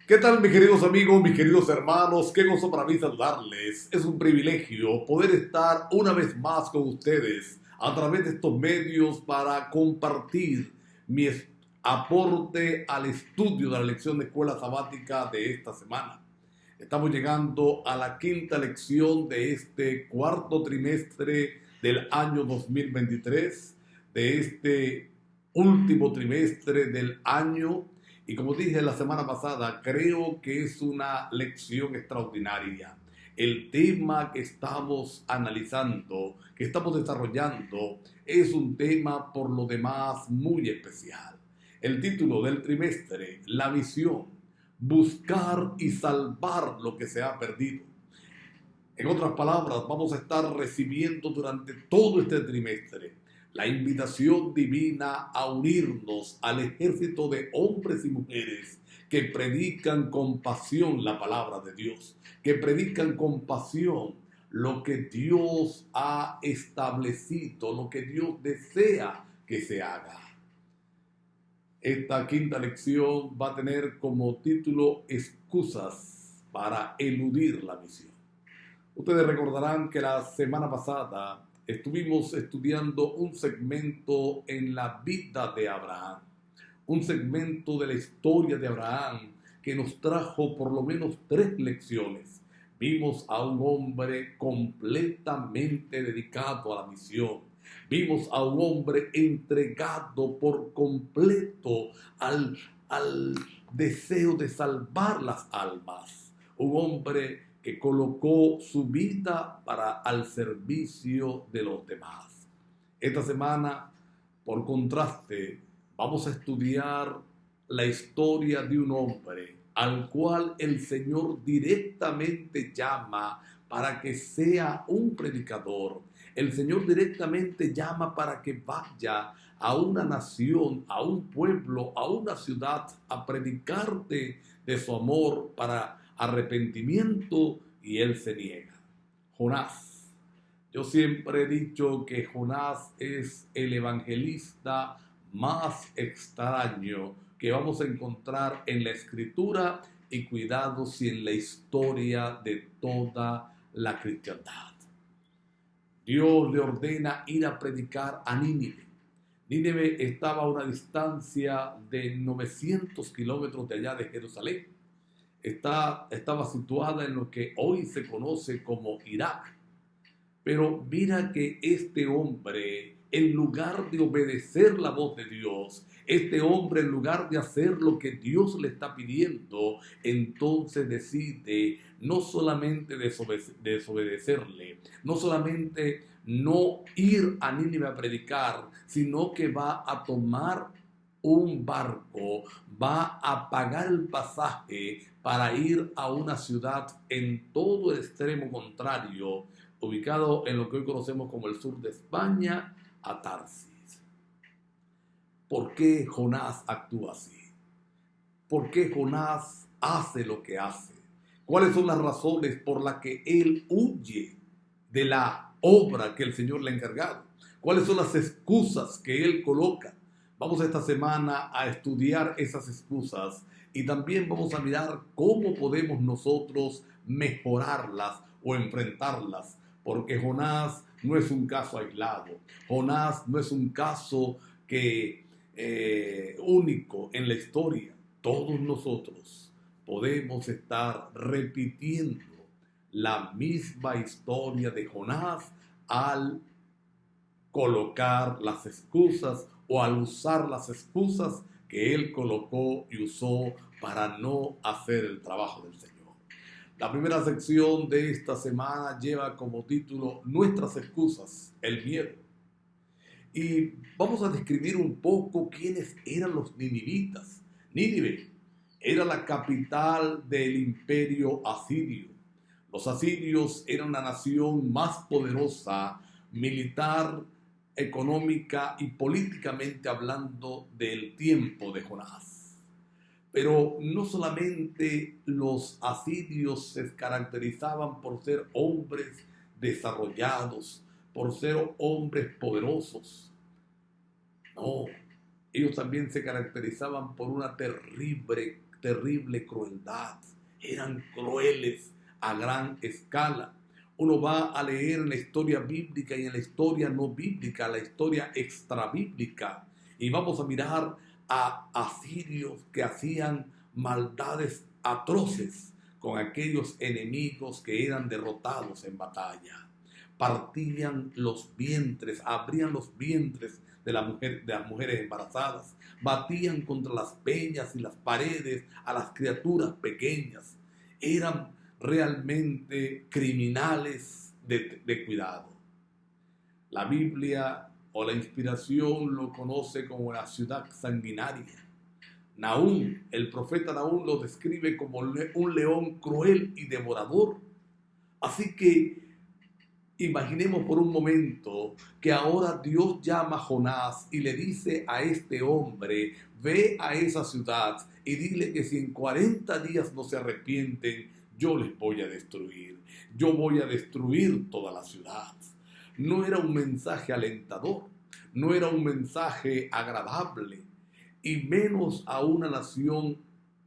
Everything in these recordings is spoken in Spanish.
¿Qué tal, mis queridos amigos, mis queridos hermanos? Qué gozo para mí saludarles. Es un privilegio poder estar una vez más con ustedes a través de estos medios para compartir mi aporte al estudio de la lección de escuela sabática de esta semana. Estamos llegando a la quinta lección de este cuarto trimestre del año 2023, de este último trimestre del año. Y como dije la semana pasada, creo que es una lección extraordinaria. El tema que estamos analizando, que estamos desarrollando, es un tema por lo demás muy especial. El título del trimestre, la misión, buscar y salvar lo que se ha perdido. En otras palabras, vamos a estar recibiendo durante todo este trimestre la invitación divina a unirnos al ejército de hombres y mujeres que predican con pasión la palabra de Dios, que predican con pasión lo que Dios ha establecido, lo que Dios desea que se haga. Esta quinta lección va a tener como título excusas para eludir la misión. Ustedes recordarán que la semana pasada estuvimos estudiando un segmento en la vida de Abraham, un segmento de la historia de Abraham que nos trajo por lo menos 3 lecciones. Vimos a un hombre completamente dedicado a la misión. Vimos a un hombre entregado por completo al deseo de salvar las almas. Un hombre que colocó su vida al servicio de los demás. Esta semana, por contraste, vamos a estudiar la historia de un hombre al cual el Señor directamente llama para que sea un predicador. El Señor directamente llama para que vaya a una nación, a un pueblo, a una ciudad, a predicarte de su amor para arrepentimiento, y él se niega. Jonás. Yo siempre he dicho que Jonás es el evangelista más extraño que vamos a encontrar en la escritura y cuidado si en la historia de toda la cristiandad. Dios le ordena ir a predicar a Nínive. Nínive estaba a una distancia de 900 kilómetros de allá de Jerusalén. Estaba situada en lo que hoy se conoce como Irak. Pero mira que este hombre, en lugar de obedecer la voz de Dios, este hombre, en lugar de hacer lo que Dios le está pidiendo, entonces decide no solamente desobedecerle, no solamente no ir a Nínive a predicar, sino que va a tomar un barco, va a pagar el pasaje para ir a una ciudad en todo el extremo contrario, ubicado en lo que hoy conocemos como el sur de España, a Tarsis. ¿Por qué Jonás actúa así? ¿Por qué Jonás hace lo que hace? ¿Cuáles son las razones por las que él huye de la obra que el Señor le ha encargado? ¿Cuáles son las excusas que él coloca? Vamos esta semana a estudiar esas excusas y también vamos a mirar cómo podemos nosotros mejorarlas o enfrentarlas, porque Jonás no es un caso aislado. Jonás no es un caso único en la historia. Todos nosotros podemos estar repitiendo la misma historia de Jonás al colocar las excusas o al usar las excusas que él colocó y usó para no hacer el trabajo del Señor. La primera sección de esta semana lleva como título Nuestras excusas, el miedo. Y vamos a describir un poco quiénes eran los ninivitas. Nínive era la capital del imperio asirio. Los asirios eran la nación más poderosa, militar, económica y políticamente hablando del tiempo de Jonás. Pero no solamente los asirios se caracterizaban por ser hombres desarrollados, por ser hombres poderosos. No, ellos también se caracterizaban por una terrible terrible crueldad. Eran crueles a gran escala. Uno va a leer en la historia bíblica y en la historia no bíblica, la historia extrabíblica, y vamos a mirar a asirios que hacían maldades atroces con aquellos enemigos que eran derrotados en batalla. Partían los vientres, abrían los vientres de las mujeres embarazadas, batían contra las peñas y las paredes a las criaturas pequeñas. Eran realmente criminales de cuidado. La Biblia o la inspiración lo conoce como la ciudad sanguinaria. Nahum, el profeta Nahum, lo describe como un león cruel y devorador. Así que imaginemos por un momento que ahora Dios llama a Jonás y le dice a este hombre: ve a esa ciudad y dile que si en 40 días no se arrepienten, yo les voy a destruir. Yo voy a destruir toda la ciudad. No era un mensaje alentador, no era un mensaje agradable, y menos a una nación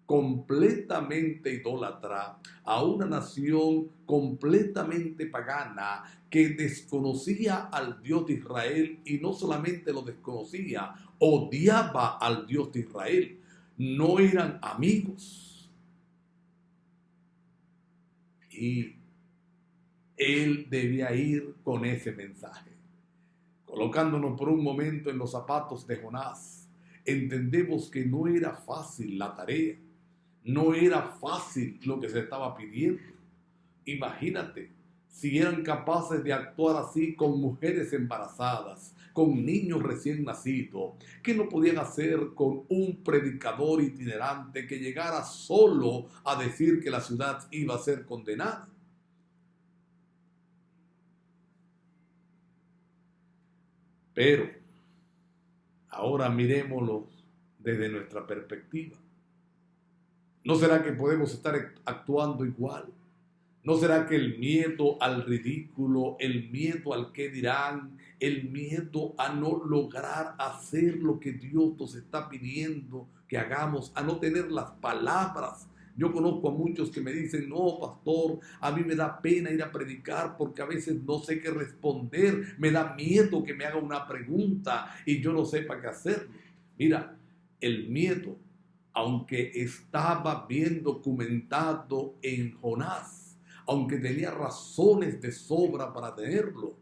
completamente idólatra, a una nación completamente pagana que desconocía al Dios de Israel, y no solamente lo desconocía, odiaba al Dios de Israel. No eran amigos. Y él debía ir con ese mensaje. Colocándonos por un momento en los zapatos de Jonás, entendemos que no era fácil la tarea, no era fácil lo que se estaba pidiendo. Imagínate, si eran capaces de actuar así con mujeres embarazadas, con niños recién nacidos, ¿qué no podían hacer con un predicador itinerante que llegara solo a decir que la ciudad iba a ser condenada? Pero ahora miremoslo desde nuestra perspectiva. ¿No será que podemos estar actuando igual? ¿No será que el miedo al ridículo, el miedo al qué dirán, el miedo a no lograr hacer lo que Dios nos está pidiendo que hagamos, a no tener las palabras? Yo conozco a muchos que me dicen: no, pastor, a mí me da pena ir a predicar porque a veces no sé qué responder, me da miedo que me haga una pregunta y yo no sepa qué hacer. Mira, el miedo, aunque estaba bien documentado en Jonás, aunque tenía razones de sobra para tenerlo,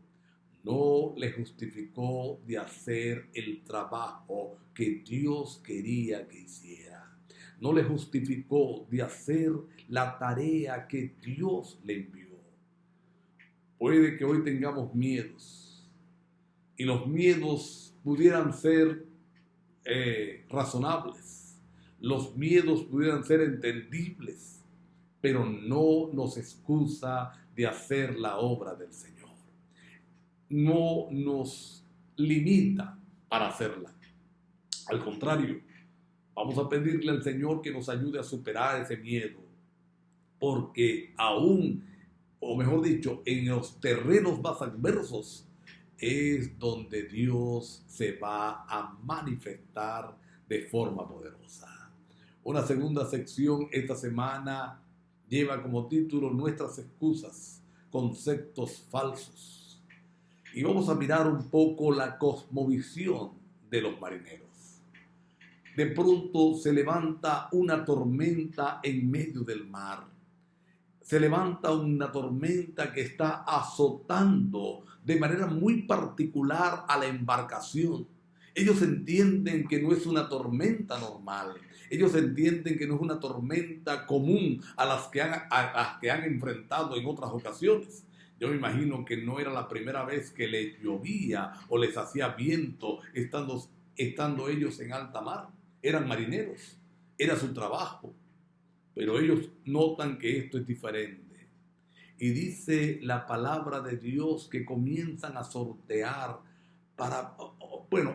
no le justificó de hacer el trabajo que Dios quería que hiciera. No le justificó de hacer la tarea que Dios le envió. Puede que hoy tengamos miedos y los miedos pudieran ser razonables. Los miedos pudieran ser entendibles, pero no nos excusa de hacer la obra del Señor. No nos limita para hacerla. Al contrario, vamos a pedirle al Señor que nos ayude a superar ese miedo, porque aún, o mejor dicho, en los terrenos más adversos es donde Dios se va a manifestar de forma poderosa. Una segunda sección esta semana lleva como título Nuestras excusas, conceptos falsos. Y vamos a mirar un poco la cosmovisión de los marineros. De pronto se levanta una tormenta en medio del mar. Se levanta una tormenta que está azotando de manera muy particular a la embarcación. Ellos entienden que no es una tormenta normal. Ellos entienden que no es una tormenta común a las que han enfrentado en otras ocasiones. Yo me imagino que no era la primera vez que les llovía o les hacía viento estando ellos en alta mar. Eran marineros, era su trabajo. Pero ellos notan que esto es diferente. Y dice la palabra de Dios que comienzan a sortear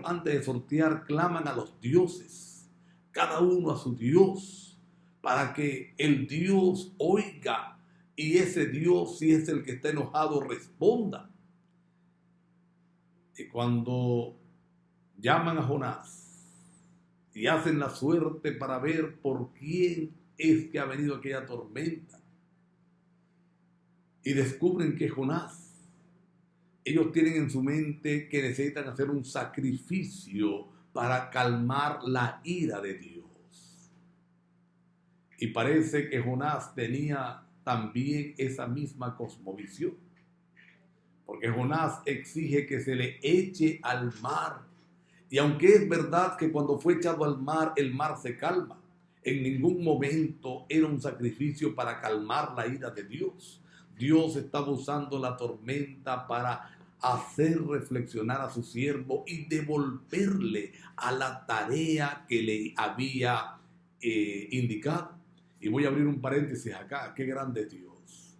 antes de sortear, claman a los dioses, cada uno a su Dios, para que el Dios oiga y ese Dios, si es el que está enojado, responda. Y cuando llaman a Jonás y hacen la suerte para ver por quién es que ha venido aquella tormenta. Y descubren que Jonás, ellos tienen en su mente que necesitan hacer un sacrificio para calmar la ira de Dios. Y parece que Jonás tenía también esa misma cosmovisión, porque Jonás exige que se le eche al mar. Y aunque es verdad que cuando fue echado al mar, el mar se calma, en ningún momento era un sacrificio para calmar la ira de Dios. Dios estaba usando la tormenta para hacer reflexionar a su siervo y devolverle a la tarea que le había indicado. Y voy a abrir un paréntesis acá. Qué grande es Dios.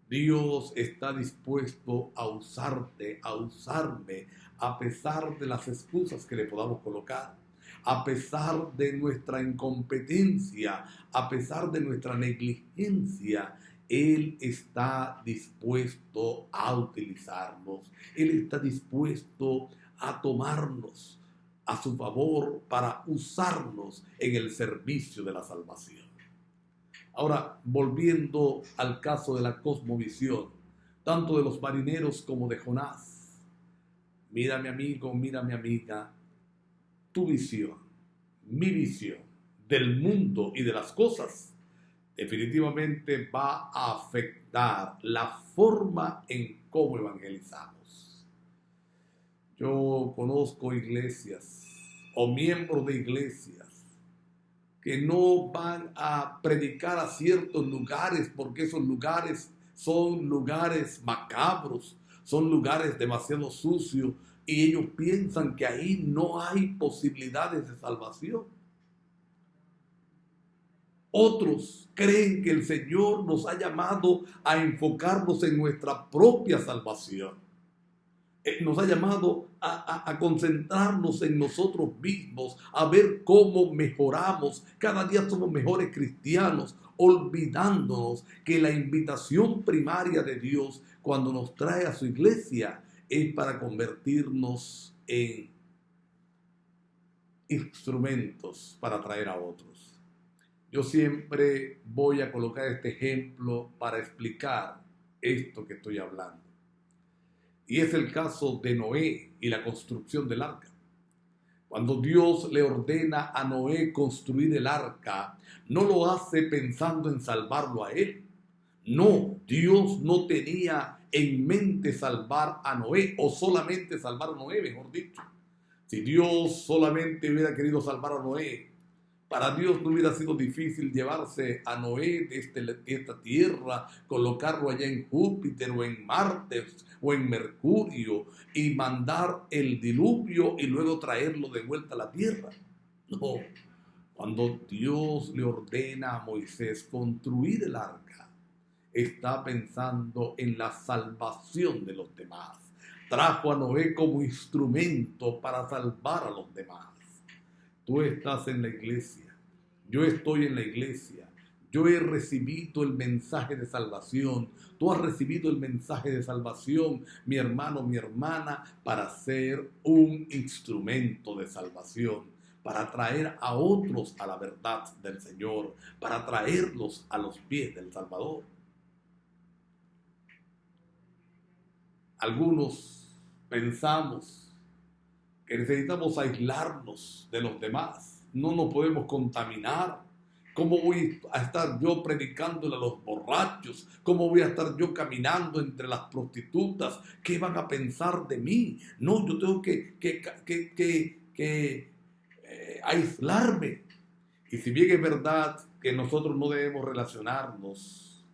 Dios está dispuesto a usarte, a usarme, a pesar de las excusas que le podamos colocar, a pesar de nuestra incompetencia, a pesar de nuestra negligencia. Él está dispuesto a utilizarnos. Él está dispuesto a tomarnos a su favor para usarnos en el servicio de la salvación. Ahora, volviendo al caso de la cosmovisión, tanto de los marineros como de Jonás. Mira, mi amigo, mira, mi amiga, tu visión, mi visión del mundo y de las cosas definitivamente va a afectar la forma en cómo evangelizamos. Yo conozco iglesias o miembros de iglesias que no van a predicar a ciertos lugares porque esos lugares son lugares macabros, son lugares demasiado sucios y ellos piensan que ahí no hay posibilidades de salvación. Otros creen que el Señor nos ha llamado a enfocarnos en nuestra propia salvación. Nos ha llamado a concentrarnos en nosotros mismos, a ver cómo mejoramos. Cada día somos mejores cristianos, olvidándonos que la invitación primaria de Dios cuando nos trae a su iglesia es para convertirnos en instrumentos para traer a otros. Yo siempre voy a colocar este ejemplo para explicar esto que estoy hablando. Y es el caso de Noé y la construcción del arca. Cuando Dios le ordena a Noé construir el arca, no lo hace pensando en salvarlo a él. No, Dios no tenía en mente salvar a Noé, o solamente salvar a Noé, mejor dicho. Si Dios solamente hubiera querido salvar a Noé, para Dios no hubiera sido difícil llevarse a Noé de esta tierra, colocarlo allá en Júpiter o en Marte o en Mercurio y mandar el diluvio y luego traerlo de vuelta a la tierra. No, cuando Dios le ordena a Moisés construir el arca, está pensando en la salvación de los demás. Trajo a Noé como instrumento para salvar a los demás. Tú estás en la iglesia, yo estoy en la iglesia, yo he recibido el mensaje de salvación, tú has recibido el mensaje de salvación, mi hermano, mi hermana, para ser un instrumento de salvación, para traer a otros a la verdad del Señor, para traerlos a los pies del Salvador. Algunos pensamos que necesitamos aislarnos de los demás. No nos podemos contaminar. ¿Cómo voy a estar yo predicándole a los borrachos? ¿Cómo voy a estar yo caminando entre las prostitutas? ¿Qué van a pensar de mí? No, yo tengo que aislarme. Y si bien es verdad que nosotros no debemos relacionarnos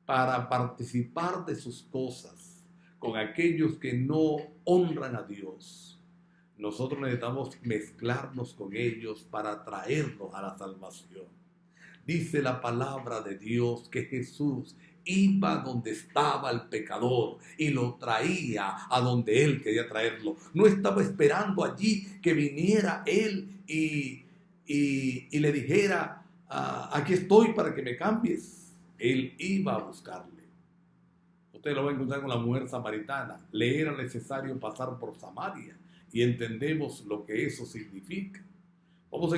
para participar de sus cosas con aquellos que no honran a Dios, nosotros necesitamos mezclarnos con ellos para traernos a la salvación. Dice la palabra de Dios que Jesús iba donde estaba el pecador y lo traía a donde él quería traerlo. No estaba esperando allí que viniera él y le dijera, aquí estoy para que me cambies. Él iba a buscarle. Usted lo va a encontrar con la mujer samaritana. Le era necesario pasar por Samaria. Y entendemos lo que eso significa. Vamos a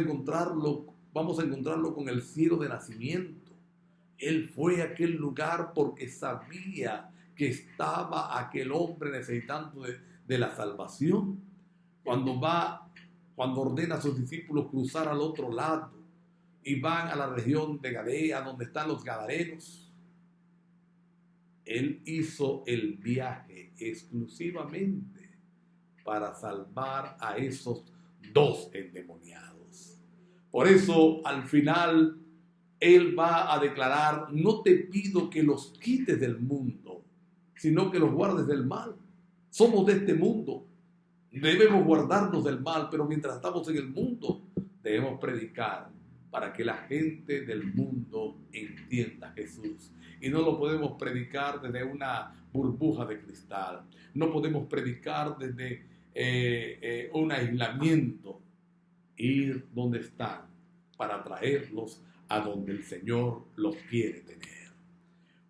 encontrarlo con el ciego de nacimiento. Él fue a aquel lugar porque sabía que estaba aquel hombre necesitando de la salvación. Cuando ordena a sus discípulos cruzar al otro lado y van a la región de Gadea, donde están los gadarenos, él hizo el viaje exclusivamente para salvar a esos dos endemoniados. Por eso, al final, él va a declarar: no te pido que los quites del mundo, sino que los guardes del mal. Somos de este mundo, debemos guardarnos del mal, pero mientras estamos en el mundo, debemos predicar para que la gente del mundo entienda a Jesús. Y no lo podemos predicar desde una burbuja de cristal, no podemos predicar desde un aislamiento. Ir donde están para traerlos a donde el Señor los quiere tener.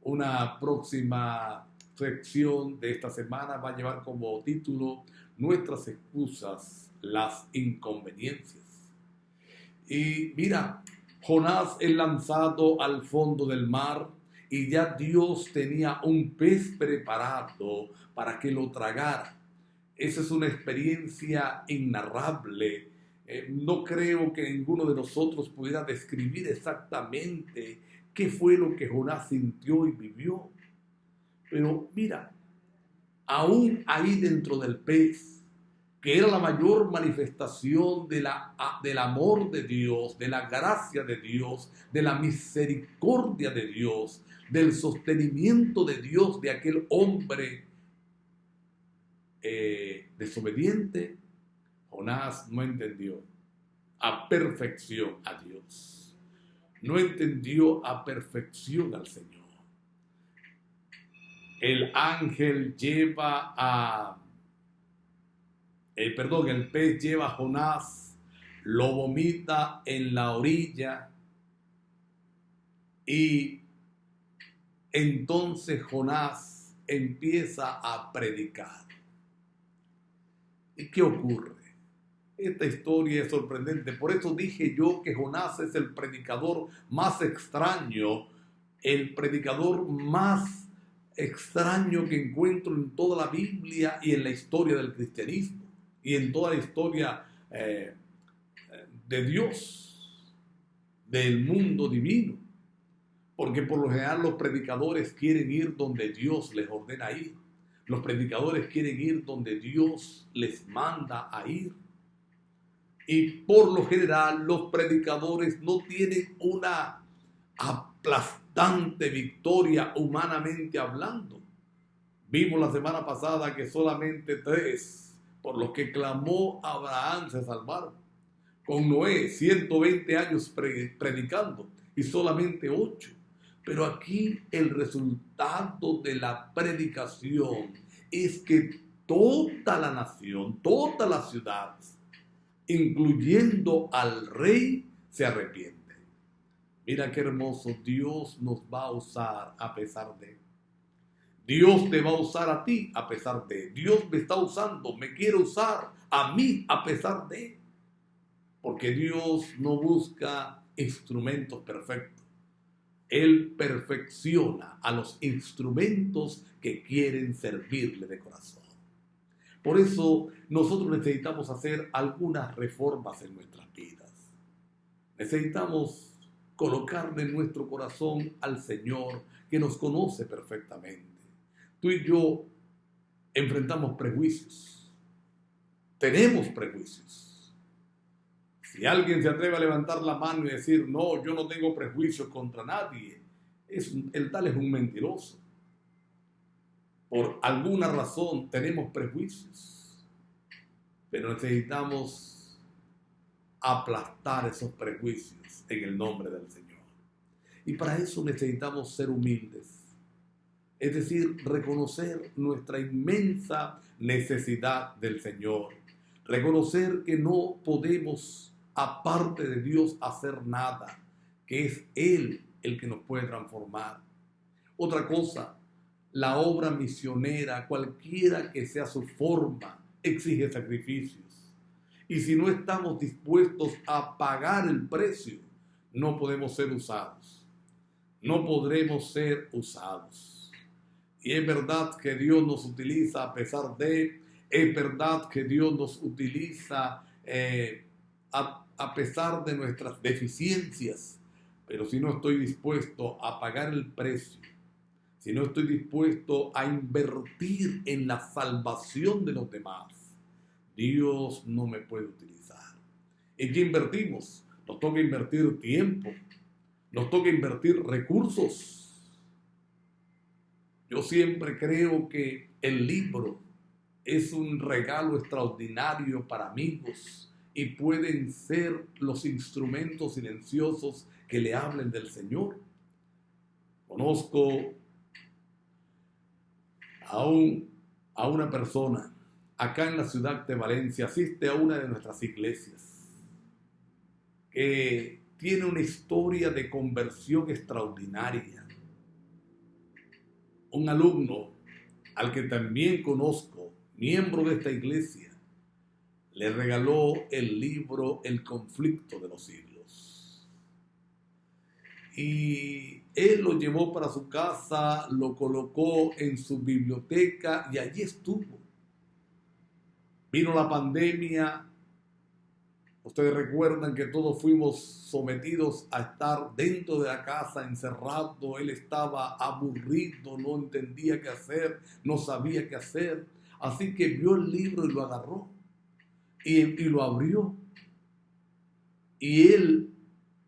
Una próxima sección de esta semana va a llevar como título: nuestras excusas, las inconveniencias. Y mira, Jonás es lanzado al fondo del mar y ya Dios tenía un pez preparado para que lo tragara. Esa es una experiencia innarrable. No creo que ninguno de nosotros pudiera describir exactamente qué fue lo que Jonás sintió y vivió. Pero mira, aún ahí dentro del pez, que era la mayor manifestación del amor de Dios, de la gracia de Dios, de la misericordia de Dios, del sostenimiento de Dios de aquel hombre desobediente, Jonás no entendió a perfección a Dios. No entendió a perfección al Señor. El ángel el pez lleva a Jonás, lo vomita en la orilla y entonces Jonás empieza a predicar. ¿Y qué ocurre? Esta historia es sorprendente. Por eso dije yo que Jonás es el predicador más extraño, el predicador más extraño que encuentro en toda la Biblia y en la historia del cristianismo y en toda la historia de Dios, del mundo divino. Porque por lo general los predicadores quieren ir donde Dios les ordena ir. Los predicadores quieren ir donde Dios les manda a ir. Y por lo general los predicadores no tienen una aplastante victoria humanamente hablando. Vimos la semana pasada que solamente 3, por los que clamó Abraham, se salvaron. Con Noé, 120 años predicando y solamente 8. Pero aquí el resultado de la predicación es que toda la nación, toda la ciudad, incluyendo al rey, se arrepiente. Mira qué hermoso. Dios nos va a usar a pesar de. Dios te va a usar a ti a pesar de. Dios me está usando, me quiere usar a mí a pesar de. Porque Dios no busca instrumentos perfectos. Él perfecciona a los instrumentos que quieren servirle de corazón. Por eso nosotros necesitamos hacer algunas reformas en nuestras vidas. Necesitamos colocarle en nuestro corazón al Señor, que nos conoce perfectamente. Tú y yo enfrentamos prejuicios. Tenemos prejuicios. Si alguien se atreve a levantar la mano y decir: no, yo no tengo prejuicios contra nadie, el tal es un mentiroso. Por alguna razón tenemos prejuicios, pero necesitamos aplastar esos prejuicios en el nombre del Señor. Y para eso necesitamos ser humildes, es decir, reconocer nuestra inmensa necesidad del Señor, reconocer que no podemos, aparte de Dios, hacer nada, que es Él el que nos puede transformar. Otra cosa, la obra misionera, cualquiera que sea su forma, exige sacrificios. Y si no estamos dispuestos a pagar el precio, no podemos ser usados. No podremos ser usados. Y es verdad que Dios nos utiliza a pesar de, es verdad que Dios nos utiliza a pesar de nuestras deficiencias. Pero si no estoy dispuesto a pagar el precio, si no estoy dispuesto a invertir en la salvación de los demás, Dios no me puede utilizar. ¿En qué invertimos? Nos toca invertir tiempo, nos toca invertir recursos. Yo siempre creo que el libro es un regalo extraordinario para amigos y pueden ser los instrumentos silenciosos que le hablen del Señor. Conozco a una persona acá en la ciudad de Valencia, asiste a una de nuestras iglesias, que tiene una historia de conversión extraordinaria. Un alumno al que también conozco, miembro de esta iglesia, le regaló el libro El conflicto de los siglos. Y él lo llevó para su casa, lo colocó en su biblioteca y allí estuvo. Vino la pandemia. Ustedes recuerdan que todos fuimos sometidos a estar dentro de la casa, encerrado. Él estaba aburrido, no entendía qué hacer, no sabía qué hacer. Así que vio el libro y lo agarró y lo abrió. Y él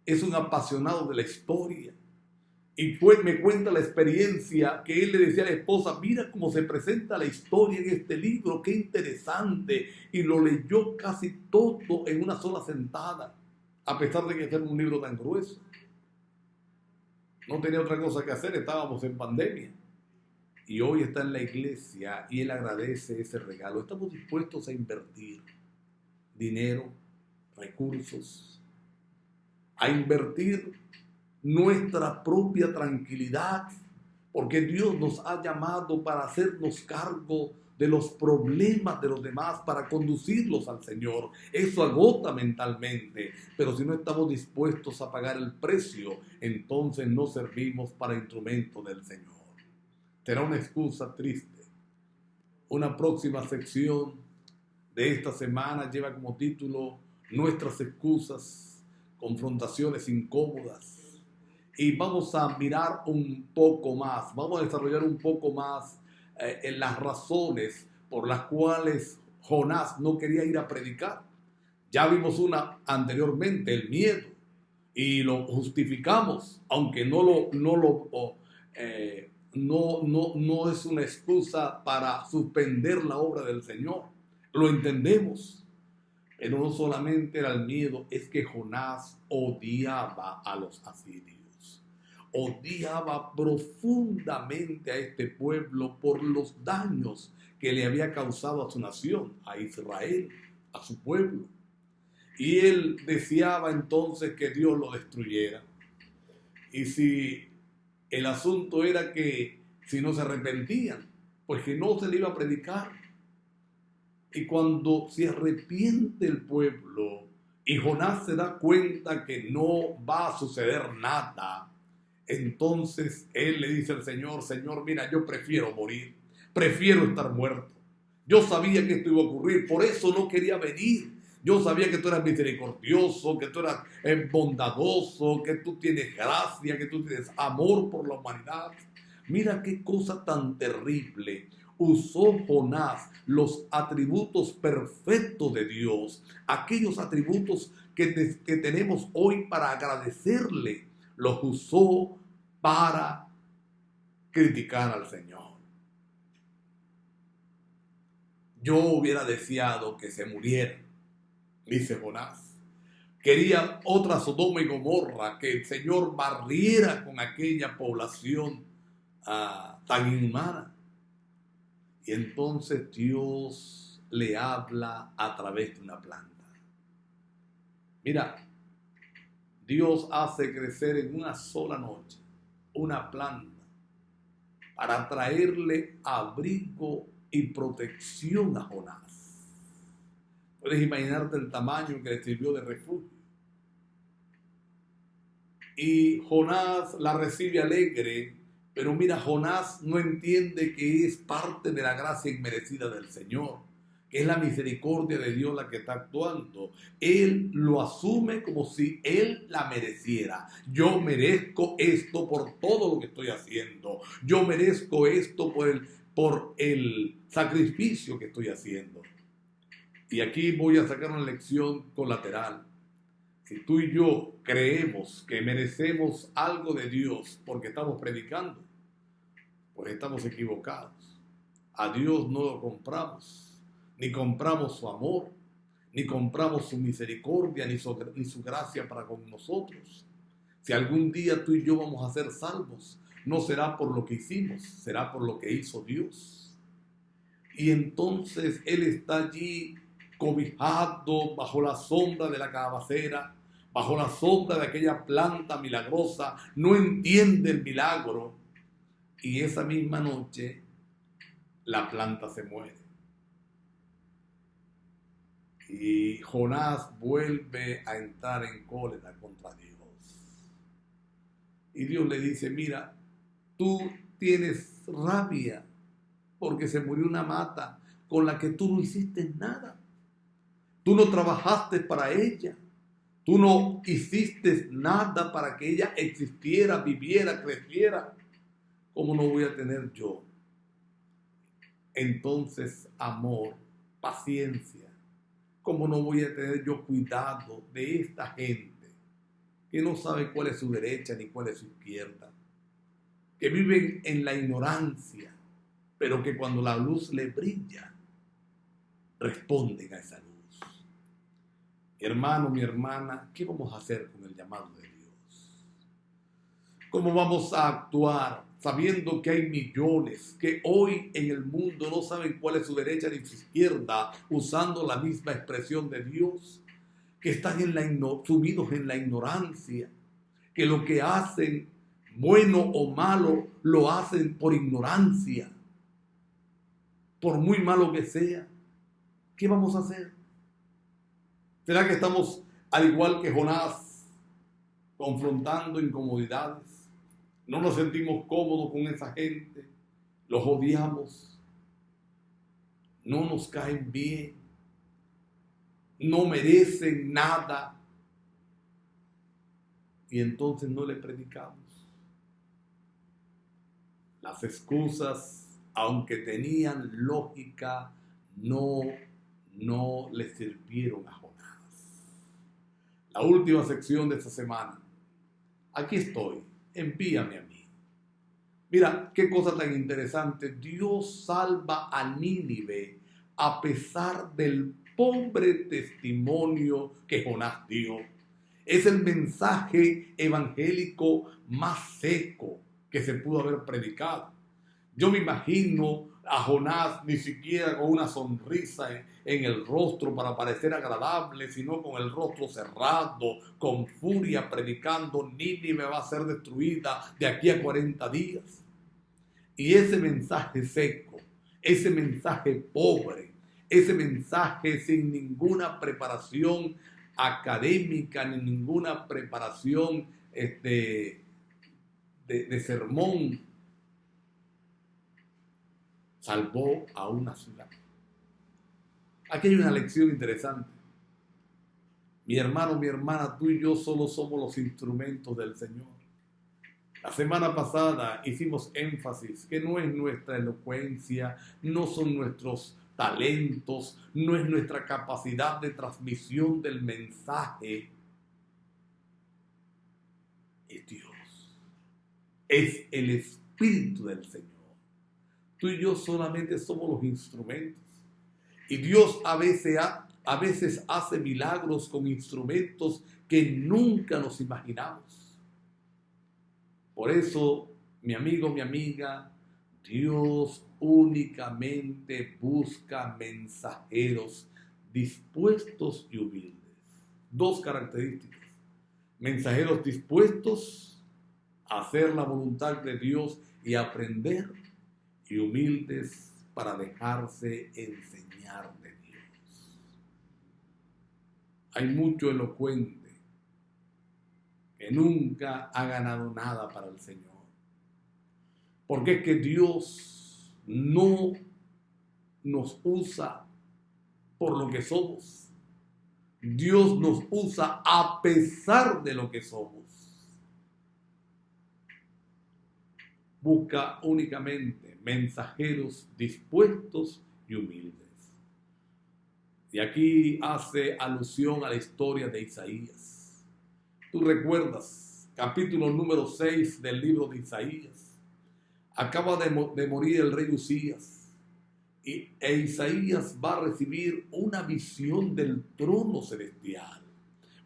es un apasionado de la historia. Y me cuenta la experiencia que él le decía a la esposa: mira cómo se presenta la historia en este libro, qué interesante. Y lo leyó casi todo en una sola sentada, a pesar de que era un libro tan grueso. No tenía otra cosa que hacer, estábamos en pandemia. Y hoy está en la iglesia y él agradece ese regalo. Estamos dispuestos a invertir dinero, recursos, a invertir nuestra propia tranquilidad, porque Dios nos ha llamado para hacernos cargo de los problemas de los demás, para conducirlos al Señor. Eso agota mentalmente, pero si no estamos dispuestos a pagar el precio, entonces no servimos para instrumento del Señor. Será una excusa triste. Una próxima sección de esta semana lleva como título Nuestras excusas, confrontaciones incómodas. Y vamos a mirar un poco más, vamos a desarrollar un poco más en las razones por las cuales Jonás no quería ir a predicar. Ya vimos una anteriormente, el miedo, y lo justificamos, aunque no es una excusa para suspender la obra del Señor. Lo entendemos, pero no solamente era el miedo, es que Jonás odiaba a los asirios. Odiaba profundamente a este pueblo por los daños que le había causado a su nación, a Israel, a su pueblo. Y él deseaba entonces que Dios lo destruyera. Y si el asunto era que si no se arrepentían, pues que no se le iba a predicar. Y cuando se arrepiente el pueblo y Jonás se da cuenta que no va a suceder nada, entonces él le dice al Señor: Señor, mira, yo prefiero morir, prefiero estar muerto. Yo sabía que esto iba a ocurrir, por eso no quería venir. Yo sabía que tú eras misericordioso, que tú eras bondadoso, que tú tienes gracia, que tú tienes amor por la humanidad. Mira qué cosa tan terrible. Usó Jonás los atributos perfectos de Dios, aquellos atributos que tenemos hoy para agradecerle, los usó para criticar al Señor. Yo hubiera deseado que se muriera, dice Jonás. Quería otra Sodoma y Gomorra, que el Señor barriera con aquella población tan inhumana. Y entonces Dios le habla a través de una planta. Mira, Dios hace crecer en una sola noche una planta para traerle abrigo y protección a Jonás. Puedes imaginarte el tamaño que le sirvió de refugio. Y Jonás la recibe alegre, pero mira, Jonás no entiende que es parte de la gracia inmerecida del Señor, que es la misericordia de Dios la que está actuando. Él lo asume como si él la mereciera. Yo merezco esto por todo lo que estoy haciendo. Yo merezco esto por el sacrificio que estoy haciendo. Y aquí voy a sacar una lección colateral. Si tú y yo creemos que merecemos algo de Dios porque estamos predicando, pues estamos equivocados. A Dios no lo compramos, ni compramos su amor, ni compramos su misericordia, ni su gracia para con nosotros. Si algún día tú y yo vamos a ser salvos, no será por lo que hicimos, será por lo que hizo Dios. Y entonces Él está allí cobijado bajo la sombra de la cabacera, bajo la sombra de aquella planta milagrosa, no entiende el milagro, y esa misma noche la planta se muere. Y Jonás vuelve a entrar en cólera contra Dios. Y Dios le dice, mira, tú tienes rabia porque se murió una mata con la que tú no hiciste nada. Tú no trabajaste para ella. Tú no hiciste nada para que ella existiera, viviera, creciera. ¿Cómo no voy a tener yo? Entonces, amor, paciencia. ¿Cómo no voy a tener yo cuidado de esta gente que no sabe cuál es su derecha ni cuál es su izquierda? Que viven en la ignorancia, pero que cuando la luz le brilla, responden a esa luz. Mi hermano, mi hermana, ¿qué vamos a hacer con el llamado de Dios? ¿Cómo vamos a actuar sabiendo que hay millones que hoy en el mundo no saben cuál es su derecha ni su izquierda, usando la misma expresión de Dios, que están sumidos en la ignorancia, que lo que hacen, bueno o malo, lo hacen por ignorancia, por muy malo que sea? ¿Qué vamos a hacer? ¿Será que estamos al igual que Jonás, confrontando incomodidades? No nos sentimos cómodos con esa gente, los odiamos, no nos caen bien, no merecen nada, y entonces no le predicamos? Las excusas, aunque tenían lógica, no le sirvieron a Jonás. La última sección de esta semana. Aquí estoy, envíame a mí. Mira, qué cosa tan interesante. Dios salva a Nínive a pesar del pobre testimonio que Jonás dio. Es el mensaje evangélico más seco que se pudo haber predicado. Yo me imagino a Jonás ni siquiera con una sonrisa en el rostro para parecer agradable, sino con el rostro cerrado, con furia, predicando: Nínive va a ser destruida de aquí a 40 días. Y ese mensaje seco, ese mensaje pobre, ese mensaje sin ninguna preparación académica ni ninguna preparación de sermón, salvó a una ciudad. Aquí hay una lección interesante. Mi hermano, mi hermana, tú y yo solo somos los instrumentos del Señor. La semana pasada hicimos énfasis que no es nuestra elocuencia, no son nuestros talentos, no es nuestra capacidad de transmisión del mensaje. Es Dios. Es el Espíritu del Señor. Tú y yo solamente somos los instrumentos. Y Dios a veces hace milagros con instrumentos que nunca nos imaginamos. Por eso, mi amigo, mi amiga, Dios únicamente busca mensajeros dispuestos y humildes. Dos características: mensajeros dispuestos a hacer la voluntad de Dios y aprender, y humildes para dejarse enseñar de Dios. Hay mucho elocuente que nunca ha ganado nada para el Señor. Porque es que Dios no nos usa por lo que somos. Dios nos usa a pesar de lo que somos. Busca únicamente mensajeros dispuestos y humildes. Y aquí hace alusión a la historia de Isaías. Tú recuerdas, capítulo número 6 del libro de Isaías. Acaba de morir el rey Usías. E Isaías va a recibir una visión del trono celestial.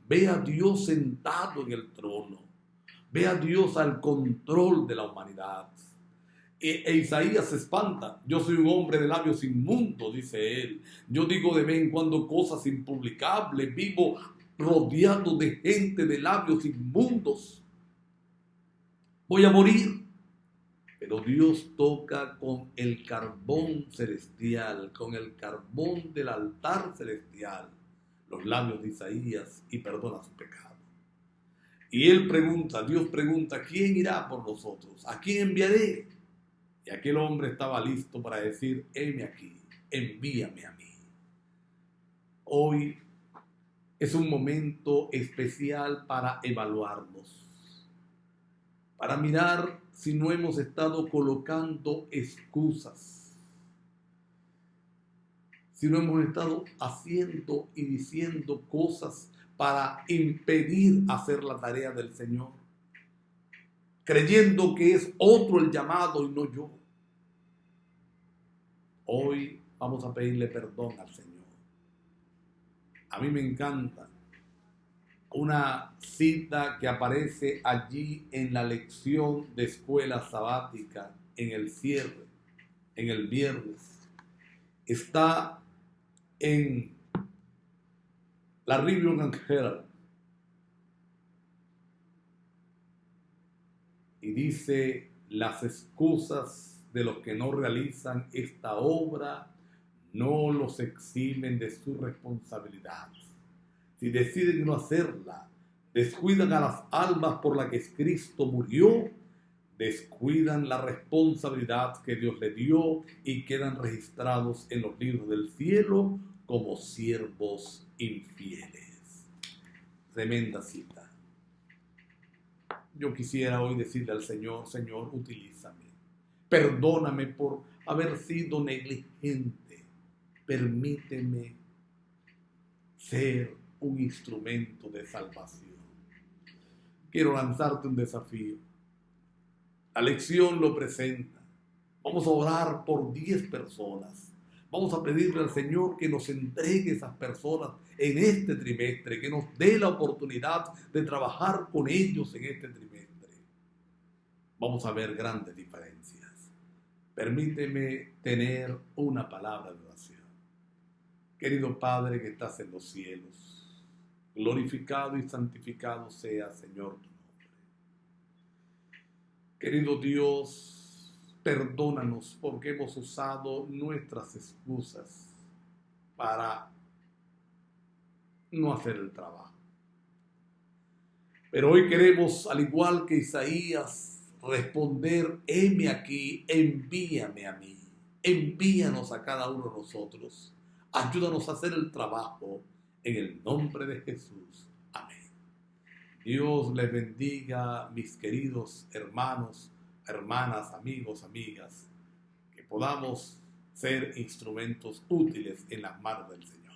Ve a Dios sentado en el trono. Ve a Dios al control de la humanidad. E Isaías se espanta. Yo soy un hombre de labios inmundos, dice él. Yo digo de vez en cuando cosas impublicables. Vivo rodeado de gente de labios inmundos. Voy a morir. Pero Dios toca con el carbón celestial, con el carbón del altar celestial, los labios de Isaías y perdona su pecado. Y él pregunta, Dios pregunta, ¿quién irá por nosotros? ¿A quién enviaré? Y aquel hombre estaba listo para decir, heme aquí, envíame a mí. Hoy es un momento especial para evaluarnos, para mirar si no hemos estado colocando excusas, si no hemos estado haciendo y diciendo cosas para impedir hacer la tarea del Señor, creyendo que es otro el llamado y no yo. Hoy vamos a pedirle perdón al Señor. A mí me encanta una cita que aparece allí en la lección de escuela sabática, en el cierre, en el viernes. Está en la Review and Herald. Y dice, las excusas de los que no realizan esta obra no los eximen de su responsabilidad. Si deciden no hacerla, descuidan a las almas por las que Cristo murió, descuidan la responsabilidad que Dios le dio y quedan registrados en los libros del cielo como siervos infieles. Tremenda cita. Yo quisiera hoy decirle al Señor, Señor, utilízame. Perdóname por haber sido negligente. Permíteme ser un instrumento de salvación. Quiero lanzarte un desafío. La lección lo presenta. Vamos a orar por 10 personas. Vamos a pedirle al Señor que nos entregue esas personas en este trimestre, que nos dé la oportunidad de trabajar con ellos en este trimestre. Vamos a ver grandes diferencias. Permíteme tener una palabra de oración. Querido Padre que estás en los cielos, glorificado y santificado sea, Señor, tu nombre. Querido Dios, perdónanos porque hemos usado nuestras excusas para no hacer el trabajo. Pero hoy queremos, al igual que Isaías, responder, heme aquí, envíame a mí. Envíanos a cada uno de nosotros. Ayúdanos a hacer el trabajo en el nombre de Jesús. Amén. Dios les bendiga, mis queridos hermanos, hermanas, amigos, amigas, que podamos ser instrumentos útiles en las manos del Señor.